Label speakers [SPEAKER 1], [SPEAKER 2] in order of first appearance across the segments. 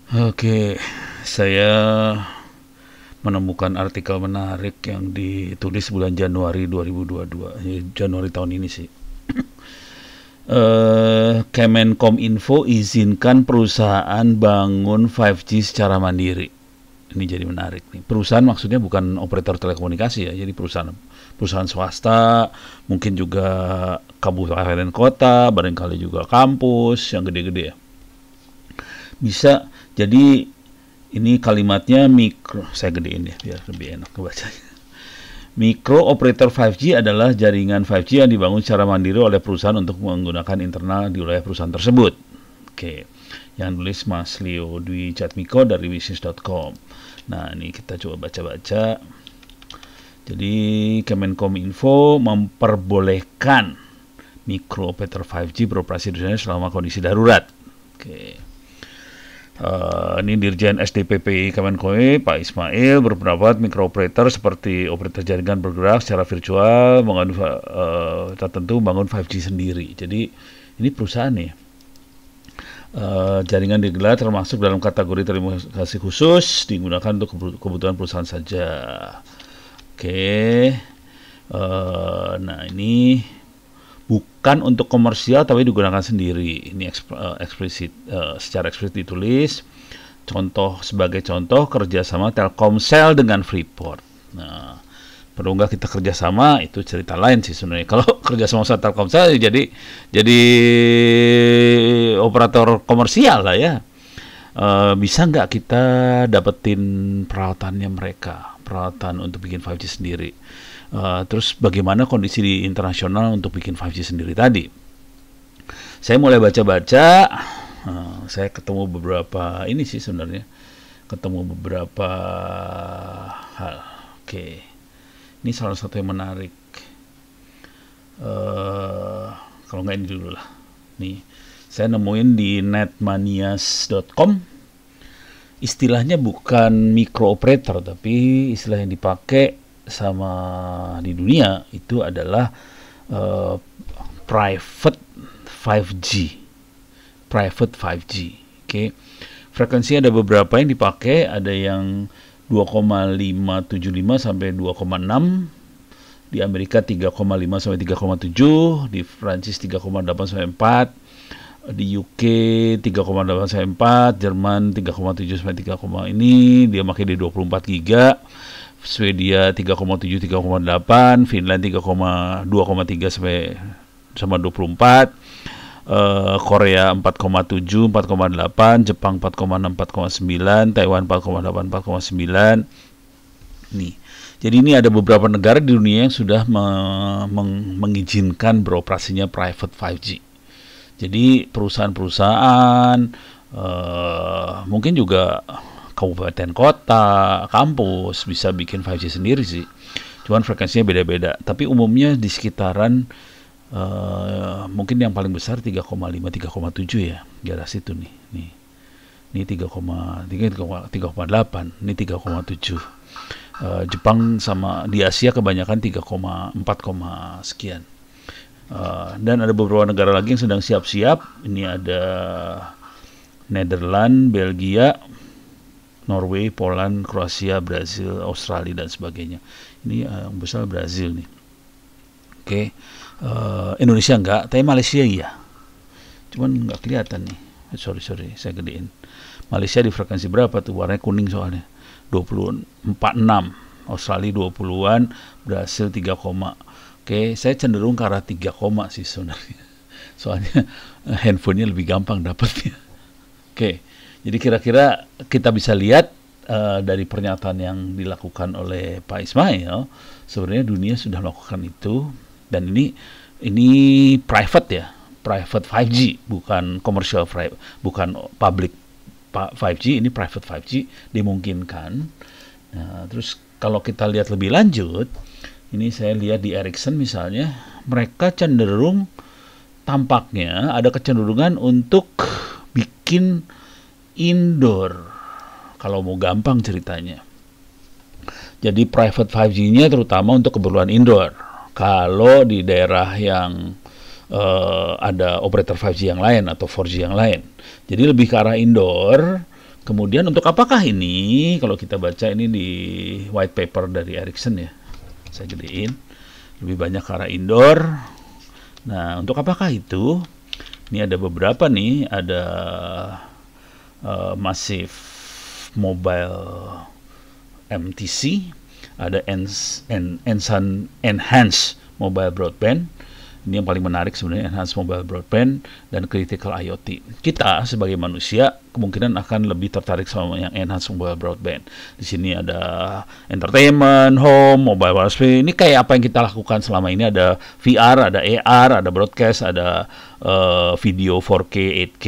[SPEAKER 1] Oke, saya menemukan artikel menarik yang ditulis bulan Januari 2022, Januari tahun ini sih. Kemenkominfo izinkan perusahaan bangun 5G secara mandiri. Ini jadi menarik nih. Perusahaan maksudnya bukan operator telekomunikasi ya, jadi perusahaan swasta, mungkin juga kabupaten kota, barangkali juga kampus yang gede-gede ya. Bisa jadi ini kalimatnya mikro, saya gedein ya biar lebih enak ngebacanya. Mikro operator 5G adalah jaringan 5G yang dibangun secara mandiri oleh perusahaan untuk menggunakan internal di wilayah perusahaan tersebut. Oke, yang tulis Mas Leo Dwi Jatmiko dari bisnis.com. Nah, ini kita coba baca-baca. Jadi, Kemenkominfo memperbolehkan mikro operator 5G beroperasi di Indonesia selama kondisi darurat. Oke. Ini Dirjen SDPPI Kemenkoe Pak Ismail berpendapat mikrooperator seperti operator jaringan bergerak secara virtual tertentu bangun 5G sendiri. Jadi ini perusahaan nih. Jaringan digelar termasuk dalam kategori telekomunikasi khusus digunakan untuk kebutuhan perusahaan saja. Oke. Nah ini bukan untuk komersial tapi digunakan sendiri. Ini eksplisit, secara eksplisit ditulis. Sebagai contoh kerjasama Telkomsel dengan Freeport. Nah, perlu nggak kita kerjasama itu cerita lain sih sebenarnya. Kalau kerjasama sama Telkomsel jadi operator komersial lah ya. Bisa nggak kita dapetin peralatannya mereka, peralatan untuk bikin 5G sendiri? Terus bagaimana kondisi di internasional untuk bikin 5G sendiri tadi? Saya mulai baca-baca, saya ketemu beberapa ini sih sebenarnya, ketemu beberapa hal. Oke, ini salah satu yang menarik. Kalau nggak ini dulu lah. Nih, saya nemuin di netmanias.com. Istilahnya bukan micro operator, tapi istilah yang dipakai sama di dunia itu adalah private 5G. Oke. Frekuensi ada beberapa yang dipakai, ada yang 2,575 sampai 2,6, di Amerika 3,5 sampai 3,7, di Prancis 3,8 sampai 4, di UK 3,8 sampai 4, Jerman 3,7 sampai 3, ini dia pakai di 24 giga. Swedia 3,7 3,8, Finland 2,3 sampai sama 24, Korea 4,7 4,8, Jepang 4,6 4,9, Taiwan 4,8 4,9. Nih. Jadi ini ada beberapa negara di dunia yang sudah mengizinkan beroperasinya private 5G. Jadi perusahaan-perusahaan mungkin juga kabupaten kota, kampus bisa bikin 5G sendiri sih. Cuman frekuensinya beda-beda. Tapi umumnya di sekitaran mungkin yang paling besar 3,5 3,7 ya. Di atas itu nih. Ini 3,8, ini 3,7. Jepang sama di Asia kebanyakan 3,4, sekian. Dan ada beberapa negara lagi yang sedang siap-siap. Ini ada Netherlands, Belgia, Norway, Poland, Kroasia, Brazil, Australia dan sebagainya. Ini yang besar Brazil nih. Oke. Indonesia enggak, tapi Malaysia iya. Cuman enggak kelihatan nih. Sorry, saya gedein. Malaysia di frekuensi berapa tuh? Warnanya kuning soalnya. 24,6. Australia 20-an, Brazil 3, oke, saya cenderung ke arah 3, sih sebenarnya. Soalnya handphonenya lebih gampang dapatnya. Oke. Jadi kira-kira kita bisa lihat dari pernyataan yang dilakukan oleh Pak Ismail, sebenarnya dunia sudah melakukan itu, dan ini private ya, private 5G, bukan commercial, bukan public 5G, ini private 5G dimungkinkan. Nah, terus kalau kita lihat lebih lanjut, ini saya lihat di Ericsson misalnya, mereka cenderung tampaknya ada kecenderungan untuk bikin indoor, kalau mau gampang ceritanya. Jadi private 5G-nya terutama untuk keperluan indoor. Kalau di daerah yang ada operator 5G yang lain atau 4G yang lain, jadi lebih ke arah indoor, Kemudian untuk apakah ini? Kalau kita baca ini di white paper dari Ericsson ya, saya gedein, lebih banyak ke arah indoor. Nah, untuk apakah itu? Ini ada beberapa nih, ada Massive Mobile MTC, ada Enhanced Mobile Broadband. Ini yang paling menarik sebenarnya, Enhanced Mobile Broadband dan Critical IoT. Kita sebagai manusia kemungkinan akan lebih tertarik sama yang Enhanced Mobile Broadband. Di sini ada entertainment, home, mobile wireless. Ini kayak apa yang kita lakukan selama ini, ada VR, ada AR, ada broadcast, ada video 4K, 8K,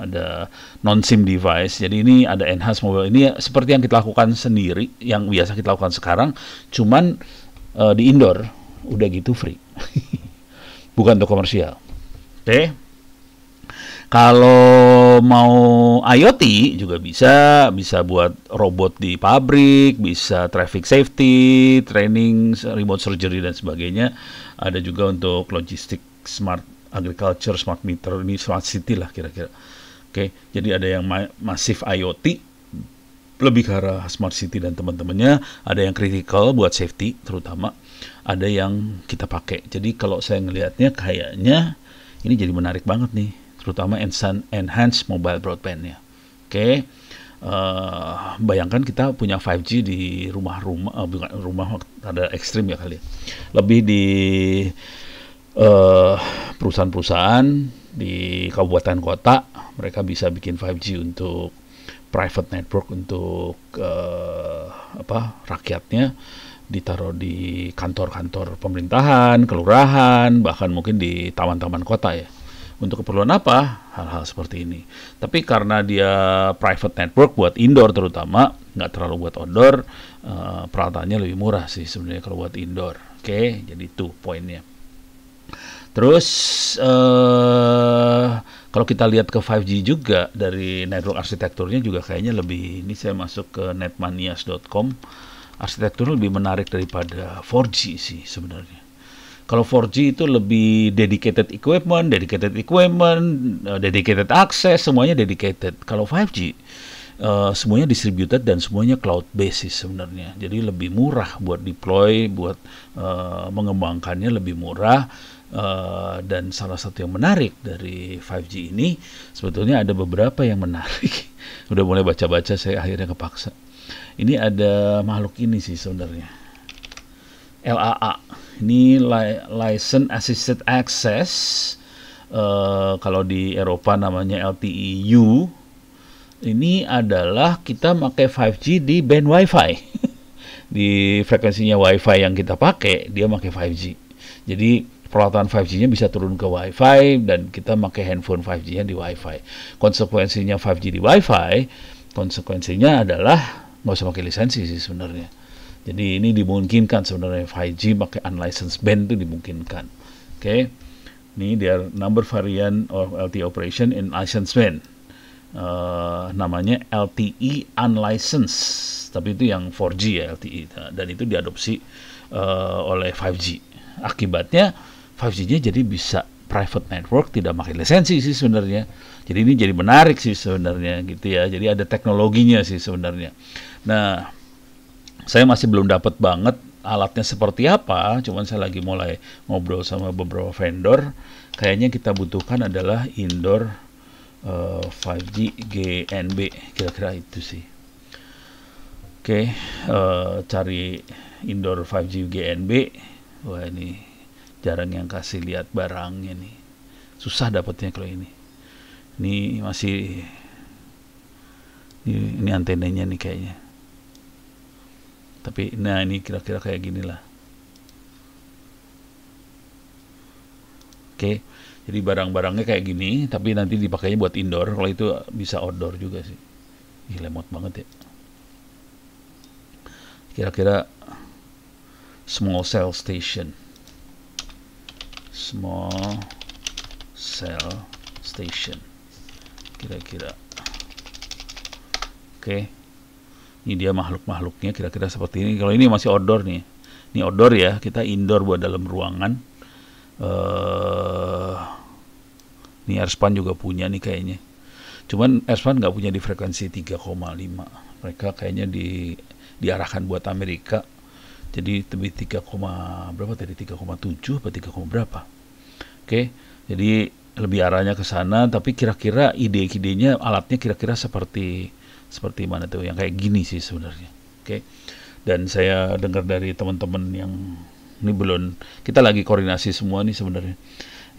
[SPEAKER 1] ada non-SIM device. Jadi ini ada Enhanced Mobile. Ini seperti yang kita lakukan sendiri, yang biasa kita lakukan sekarang, cuman di indoor, udah gitu free. Bukan untuk komersial. Oke. Kalau mau IoT juga bisa buat robot di pabrik, bisa traffic safety, training, remote surgery dan sebagainya. Ada juga untuk logistik, smart agriculture, smart meter, ini smart city lah kira-kira. Oke, jadi ada yang massive IoT, lebih ke arah smart city dan teman-temannya. Ada yang critical buat safety terutama. Ada yang kita pakai. Jadi kalau saya ngelihatnya kayaknya ini jadi menarik banget nih, terutama enhanced mobile broadband-nya. Oke. Bayangkan kita punya 5G di rumah-rumah, bukan rumah ada ekstrim ya kali ya. Lebih di perusahaan-perusahaan di kabupaten kota, mereka bisa bikin 5G untuk private network untuk rakyatnya, ditaruh di kantor-kantor pemerintahan, kelurahan, bahkan mungkin di taman-taman kota ya. Untuk keperluan apa? Hal-hal seperti ini. Tapi karena dia private network buat indoor terutama, nggak terlalu buat outdoor, peralatannya lebih murah sih sebenarnya kalau buat indoor. Oke, jadi itu poinnya. Terus kalau kita lihat ke 5G juga dari network arsitekturnya juga kayaknya lebih, ini saya masuk ke netmanias.com, arsitekturnya lebih menarik daripada 4G sih sebenarnya. Kalau 4G itu lebih dedicated equipment, dedicated access, semuanya dedicated. Kalau 5G semuanya distributed dan semuanya cloud basis sebenarnya. Jadi lebih murah buat deploy, buat mengembangkannya lebih murah. Dan salah satu yang menarik dari 5G ini sebetulnya ada beberapa yang menarik. Udah mulai baca-baca, saya akhirnya kepaksa. Ini ada makhluk ini sih sebenarnya, LAA. Ini License Assisted Access. Kalau di Eropa namanya LTE-U. Ini adalah kita pakai 5G di band Wi-Fi. Di frekuensinya Wi-Fi yang kita pakai, dia pakai 5G. Jadi peralatan 5G-nya bisa turun ke Wi-Fi dan kita pakai handphone 5G-nya di Wi-Fi. Konsekuensinya 5G di Wi-Fi, konsekuensinya adalah nggak usah pakai lisensi sih sebenarnya. Jadi ini dimungkinkan sebenarnya 5G pakai unlicensed band itu dimungkinkan. Oke. Ini dia number variant of LTE operation in licensed band. Namanya LTE unlicensed, tapi itu yang 4G ya LTE, dan itu diadopsi oleh 5G. Akibatnya 5G-nya jadi bisa private network, tidak pakai lisensi sih sebenarnya. Jadi ini jadi menarik sih sebenarnya gitu ya. Jadi ada teknologinya sih sebenarnya. Nah, saya masih belum dapat banget alatnya seperti apa, cuman saya lagi mulai ngobrol sama beberapa vendor. Kayaknya kita butuhkan adalah indoor 5G GNB, kira-kira itu sih. Oke, cari indoor 5G GNB. Wah, ini jarang yang kasih lihat barangnya nih. Susah dapatnya kalau ini. Ini masih ini antenanya nih kayaknya. Tapi nah ini kira-kira kayak gini lah. Oke, jadi barang-barangnya kayak gini, tapi nanti dipakainya buat indoor. Kalau itu bisa outdoor juga sih. Ih, lemot banget ya. Kira-kira small cell station. Small cell station. Kira-kira. Oke. Ini dia makhluk-makhluknya kira-kira seperti ini. Kalau ini masih outdoor nih. Ini outdoor ya, kita indoor buat dalam ruangan. Ini Airspan juga punya nih kayaknya. Cuman Airspan nggak punya di frekuensi 3,5. Mereka kayaknya diarahkan buat Amerika. Jadi lebih 3, berapa tadi, 3,7 atau 3, berapa. Oke. Jadi lebih arahnya ke sana, tapi kira-kira ide-idenya alatnya kira-kira seperti mana tuh, yang kayak gini sih sebenarnya. Oke. Dan saya dengar dari teman-teman yang ini belum, kita lagi koordinasi semua nih sebenarnya.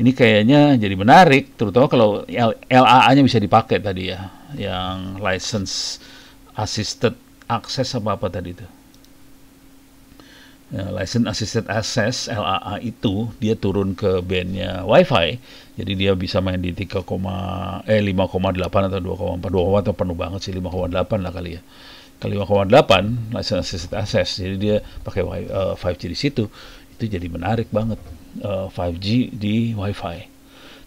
[SPEAKER 1] Ini kayaknya jadi menarik, terutama kalau LAA-nya bisa dipakai tadi ya, yang license assisted access apa tadi itu. Ya, license assisted access LAA itu dia turun ke bandnya Wi-Fi, jadi dia bisa main di 5,8 atau 2,4, 2,4 atau penuh banget sih, 5,8 lah kali ya. Ke 5,8 license assisted access, jadi dia pakai 5G di situ. Itu jadi menarik banget, 5G di Wi-Fi.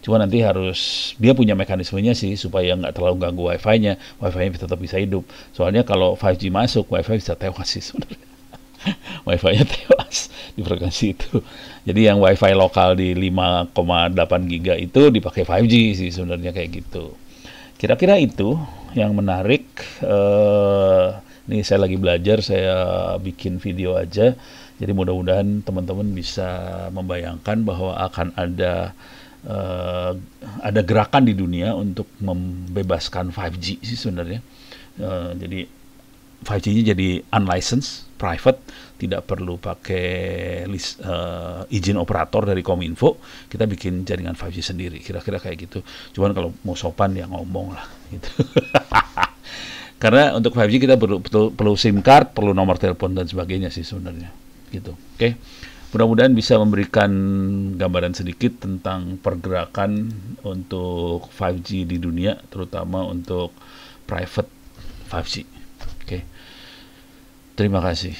[SPEAKER 1] Cuma nanti harus dia punya mekanismenya sih supaya nggak terlalu ganggu Wi-Fi-nya. Wi-Fi-nya tetap bisa hidup. Soalnya kalau 5G masuk, Wi-Fi bisa tewas sih sebenarnya. Wi-Fi-nya tewas di frekuensi itu. Jadi yang Wi-Fi lokal di 5,8 giga itu dipakai 5G sih sebenarnya, kayak gitu. Kira-kira itu yang menarik. Ini saya lagi belajar, saya bikin video aja. Jadi mudah-mudahan teman-teman bisa membayangkan bahwa akan ada gerakan di dunia untuk membebaskan 5G sih sebenarnya. Jadi 5G-nya jadi unlicensed, private, tidak perlu pakai izin operator dari Kominfo. Kita bikin jaringan 5G sendiri, kira-kira kayak gitu. Cuman kalau mau sopan ya ngomong lah gitu. Karena untuk 5G kita perlu SIM card, perlu nomor telepon dan sebagainya sih sebenarnya gitu. Oke. Mudah-mudahan bisa memberikan gambaran sedikit tentang pergerakan untuk 5G di dunia, terutama untuk private 5G. Oke. Terima kasih.